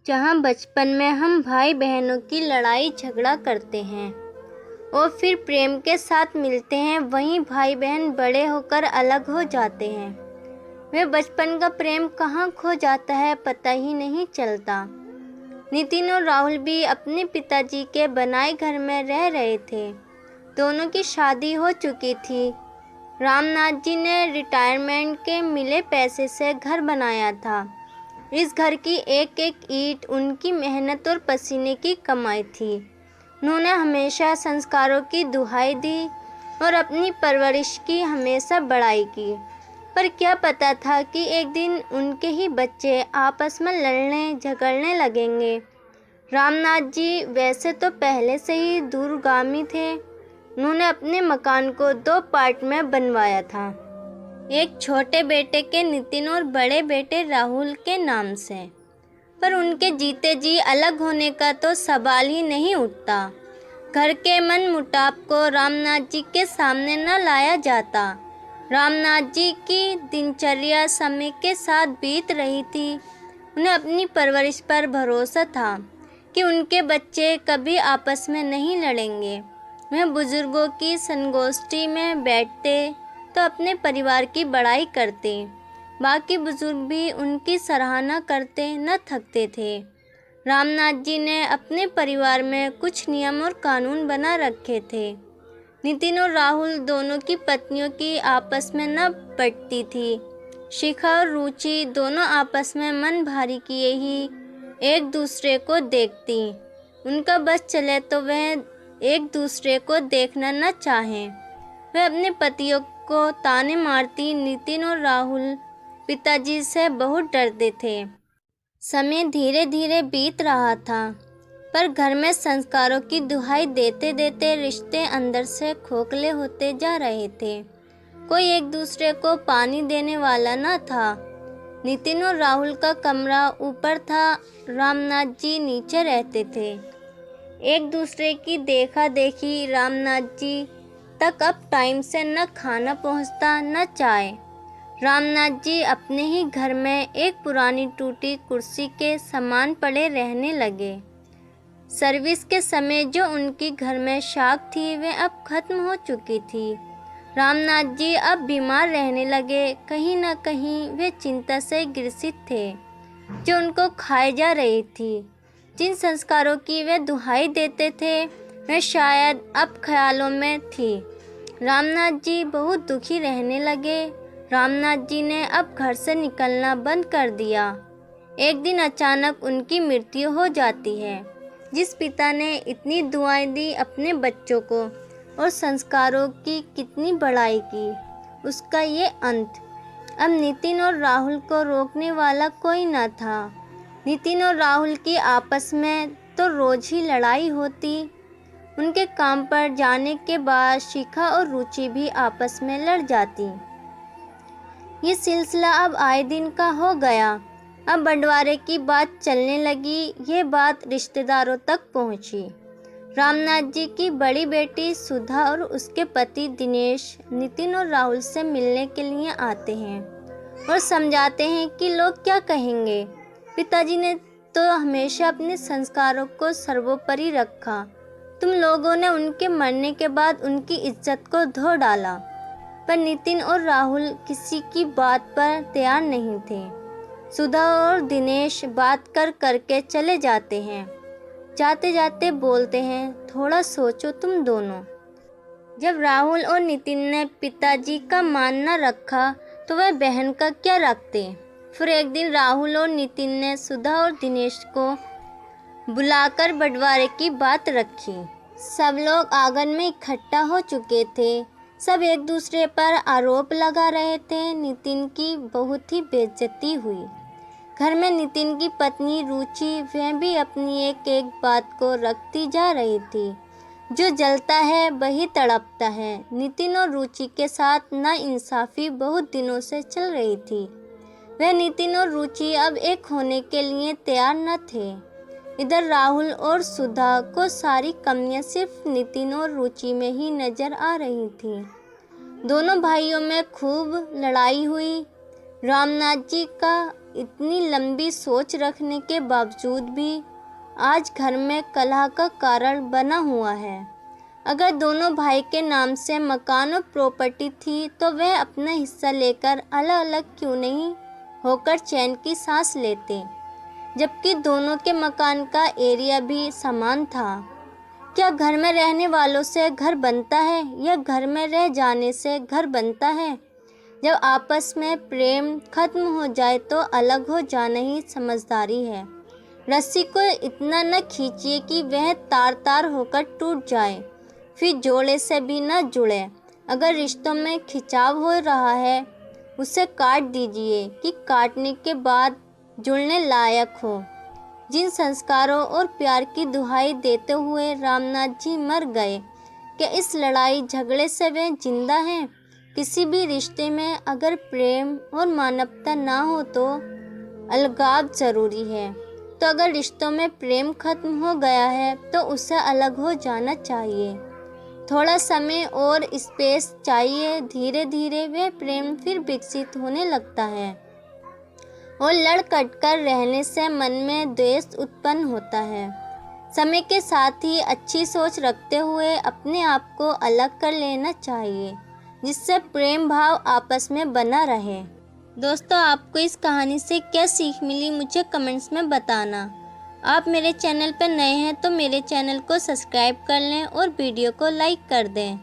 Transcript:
जहाँ बचपन में हम भाई बहनों की लड़ाई झगड़ा करते हैं और फिर प्रेम के साथ मिलते हैं, वहीं भाई बहन बड़े होकर अलग हो जाते हैं। वे बचपन का प्रेम कहाँ खो जाता है, पता ही नहीं चलता। नितिन और राहुल भी अपने पिताजी के बनाए घर में रह रहे थे। दोनों की शादी हो चुकी थी। रामनाथ जी ने रिटायरमेंट के मिले पैसे से घर बनाया था। इस घर की एक एक ईंट उनकी मेहनत और पसीने की कमाई थी। उन्होंने हमेशा संस्कारों की दुहाई दी और अपनी परवरिश की हमेशा बड़ाई की। पर क्या पता था कि एक दिन उनके ही बच्चे आपस में लड़ने झगड़ने लगेंगे। रामनाथ जी वैसे तो पहले से ही दूरगामी थे। उन्होंने अपने मकान को 2 पार्ट में बनवाया था, एक छोटे बेटे के नितिन और बड़े बेटे राहुल के नाम से। पर उनके जीते जी अलग होने का तो सवाल ही नहीं उठता। घर के मन मुटाव को रामनाथ जी के सामने न लाया जाता। रामनाथ जी की दिनचर्या समय के साथ बीत रही थी। उन्हें अपनी परवरिश पर भरोसा था कि उनके बच्चे कभी आपस में नहीं लड़ेंगे। वह बुजुर्गों की संगोष्ठी में बैठते तो अपने परिवार की बड़ाई करते। बाकी बुजुर्ग भी उनकी सराहना करते न थकते थे। रामनाथ जी ने अपने परिवार में कुछ नियम और कानून बना रखे थे। नितिन और राहुल दोनों की पत्नियों की आपस में न पटती थी। शिखा और रुचि दोनों आपस में मन भारी किए ही एक दूसरे को देखती। उनका बस चले तो वह एक दूसरे को देखना न चाहें। वह अपने पतियों को ताने मारती। नितिन और राहुल पिताजी से बहुत डरते थे। समय धीरे धीरे बीत रहा था, पर घर में संस्कारों की दुहाई देते देते रिश्ते अंदर से खोखले होते जा रहे थे। कोई एक दूसरे को पानी देने वाला न था। नितिन और राहुल का कमरा ऊपर था, रामनाथ जी नीचे रहते थे। एक दूसरे की देखा देखी रामनाथ जी तक अब टाइम से न खाना पहुंचता न चाय। रामनाथ जी अपने ही घर में एक पुरानी टूटी कुर्सी के सामान पड़े रहने लगे। सर्विस के समय जो उनकी घर में शाख थी वह अब खत्म हो चुकी थी। रामनाथ जी अब बीमार रहने लगे। कहीं न कहीं वे चिंता से ग्रसित थे जो उनको खाए जा रही थी। जिन संस्कारों की वे दुहाई देते थे वे शायद अब ख्यालों में थी। रामनाथ जी बहुत दुखी रहने लगे। रामनाथ जी ने अब घर से निकलना बंद कर दिया। एक दिन अचानक उनकी मृत्यु हो जाती है। जिस पिता ने इतनी दुआएं दी अपने बच्चों को और संस्कारों की कितनी बड़ाई की, उसका ये अंत। अब नितिन और राहुल को रोकने वाला कोई न था। नितिन और राहुल की आपस में तो रोज ही लड़ाई होती। उनके काम पर जाने के बाद शिखा और रुचि भी आपस में लड़ जाती। ये सिलसिला अब आए दिन का हो गया। अब बंटवारे की बात चलने लगी। ये बात रिश्तेदारों तक पहुंची। रामनाथ जी की बड़ी बेटी सुधा और उसके पति दिनेश नितिन और राहुल से मिलने के लिए आते हैं और समझाते हैं कि लोग क्या कहेंगे। पिताजी ने तो हमेशा अपने संस्कारों को सर्वोपरि रखा। तुम लोगों ने उनके मरने के बाद उनकी इज्जत को धो डाला। पर नितिन और राहुल किसी की बात पर तैयार नहीं थे। सुधा और दिनेश बात करके चले जाते हैं। जाते जाते बोलते हैं, थोड़ा सोचो तुम दोनों। जब राहुल और नितिन ने पिताजी का मान न रखा तो वह बहन का क्या रखते। फिर एक दिन राहुल और नितिन ने सुधा और दिनेश को बुलाकर बंटवारे की बात रखी। सब लोग आंगन में इकट्ठा हो चुके थे। सब एक दूसरे पर आरोप लगा रहे थे। नितिन की बहुत ही बेइज्जती हुई। घर में नितिन की पत्नी रुचि, वह भी अपनी एक एक बात को रखती जा रही थी। जो जलता है वही तड़पता है। नितिन और रुचि के साथ नाइंसाफी बहुत दिनों से चल रही थी। वह नितिन और रुचि अब एक होने के लिए तैयार न थे। इधर राहुल और सुधा को सारी कमियां सिर्फ नितिन और रुचि में ही नजर आ रही थी। दोनों भाइयों में खूब लड़ाई हुई। रामनाथ जी का इतनी लंबी सोच रखने के बावजूद भी आज घर में कलह का कारण बना हुआ है। अगर दोनों भाई के नाम से मकान और प्रॉपर्टी थी तो वह अपना हिस्सा लेकर अलग अलग क्यों नहीं होकर चैन की सांस लेते, जबकि दोनों के मकान का एरिया भी समान था। क्या घर में रहने वालों से घर बनता है या घर में रह जाने से घर बनता है? जब आपस में प्रेम खत्म हो जाए तो अलग हो जाना ही समझदारी है। रस्सी को इतना न खींचिए कि वह तार तार होकर टूट जाए, फिर जोड़े से भी न जुड़े। अगर रिश्तों में खिंचाव हो रहा है उसे काट दीजिए कि काटने के बाद जुड़ने लायक हो। जिन संस्कारों और प्यार की दुहाई देते हुए रामनाथ जी मर गए, क्या इस लड़ाई झगड़े से वे जिंदा हैं? किसी भी रिश्ते में अगर प्रेम और मानवता ना हो तो अलगाव ज़रूरी है। तो अगर रिश्तों में प्रेम खत्म हो गया है तो उसे अलग हो जाना चाहिए। थोड़ा समय और स्पेस चाहिए। धीरे धीरे वह प्रेम फिर विकसित होने लगता है और लड़ कट कर रहने से मन में द्वेष उत्पन्न होता है। समय के साथ ही अच्छी सोच रखते हुए अपने आप को अलग कर लेना चाहिए, जिससे प्रेम भाव आपस में बना रहे। दोस्तों, आपको इस कहानी से क्या सीख मिली मुझे कमेंट्स में बताना। आप मेरे चैनल पर नए हैं तो मेरे चैनल को सब्सक्राइब कर लें और वीडियो को लाइक कर दें।